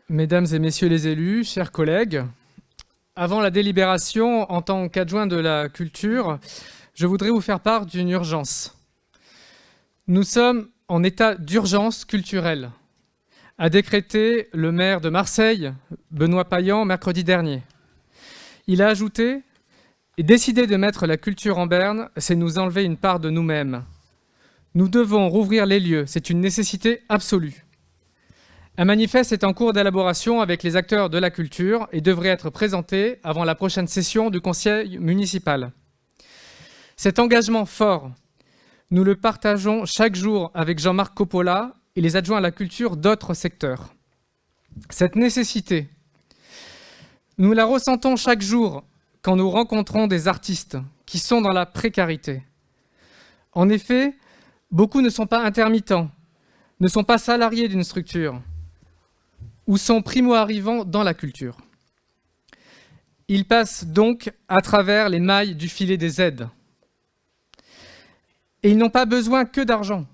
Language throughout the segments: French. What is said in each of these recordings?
Mesdames et messieurs les élus, chers collègues, avant la délibération, en tant qu'adjoint de la culture, je voudrais vous faire part d'une urgence. Nous sommes en état d'urgence culturelle, a décrété le maire de Marseille, Benoît Payan, mercredi dernier. Il a ajouté « Et décider de mettre la culture en berne, c'est nous enlever une part de nous-mêmes. Nous devons rouvrir les lieux, c'est une nécessité absolue. » Un manifeste est en cours d'élaboration avec les acteurs de la culture et devrait être présenté avant la prochaine session du conseil municipal. Cet engagement fort, nous le partageons chaque jour avec Jean-Marc Coppola et les adjoints à la culture d'autres secteurs. Cette nécessité, nous la ressentons chaque jour quand nous rencontrons des artistes qui sont dans la précarité. En effet, beaucoup ne sont pas intermittents, ne sont pas salariés d'une structure, ou sont primo-arrivants dans la culture. Ils passent donc à travers les mailles du filet des aides. Et ils n'ont pas besoin que d'argent.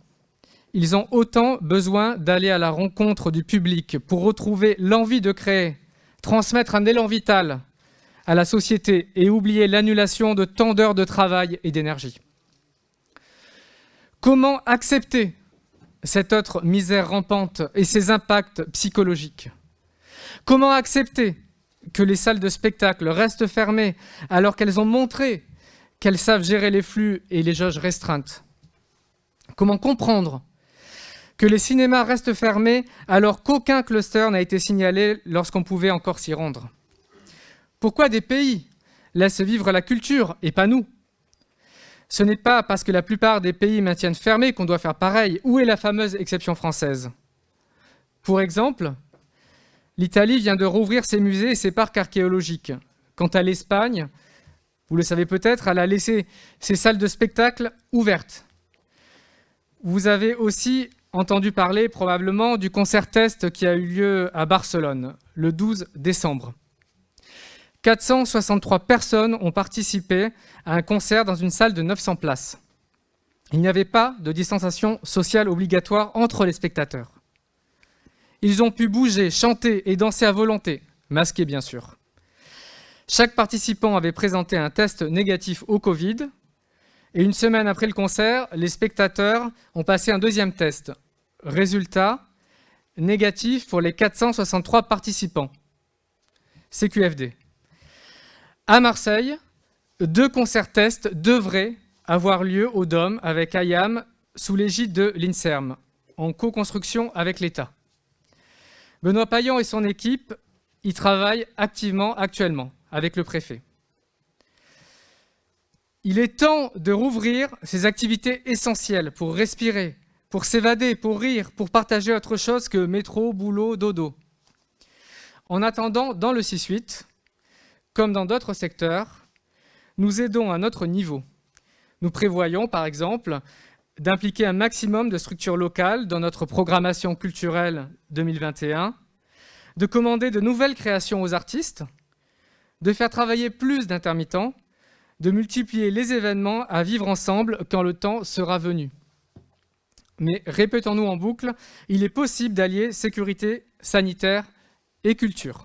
Ils ont autant besoin d'aller à la rencontre du public pour retrouver l'envie de créer, transmettre un élan vital à la société et oublier l'annulation de tant d'heures de travail et d'énergie. Comment accepter cette autre misère rampante et ses impacts psychologiques? Comment accepter que les salles de spectacle restent fermées alors qu'elles ont montré qu'elles savent gérer les flux et les jauges restreintes? Comment comprendre que les cinémas restent fermés alors qu'aucun cluster n'a été signalé lorsqu'on pouvait encore s'y rendre? Pourquoi des pays laissent vivre la culture et pas nous? Ce n'est pas parce que la plupart des pays maintiennent fermés qu'on doit faire pareil. Où est la fameuse exception française? Pour exemple, l'Italie vient de rouvrir ses musées et ses parcs archéologiques. Quant à l'Espagne, vous le savez peut-être, elle a laissé ses salles de spectacle ouvertes. Vous avez aussi entendu parler probablement du concert test qui a eu lieu à Barcelone le 12 décembre. 463 personnes ont participé à un concert dans une salle de 900 places. Il n'y avait pas de distanciation sociale obligatoire entre les spectateurs. Ils ont pu bouger, chanter et danser à volonté, masqués bien sûr. Chaque participant avait présenté un test négatif au Covid et une semaine après le concert, les spectateurs ont passé un deuxième test. Résultat, négatif pour les 463 participants. CQFD. À Marseille, 2 concerts tests devraient avoir lieu au Dôme avec IAM sous l'égide de l'INSERM, en co-construction avec l'État. Benoît Payan et son équipe y travaillent activement actuellement avec le préfet. Il est temps de rouvrir ces activités essentielles pour respirer, pour s'évader, pour rire, pour partager autre chose que métro, boulot, dodo. En attendant, dans le 6-8, comme dans d'autres secteurs, nous aidons à notre niveau. Nous prévoyons, par exemple, d'impliquer un maximum de structures locales dans notre programmation culturelle 2021, de commander de nouvelles créations aux artistes, de faire travailler plus d'intermittents, de multiplier les événements à vivre ensemble quand le temps sera venu. Mais répétons-nous en boucle, il est possible d'allier sécurité sanitaire et culture.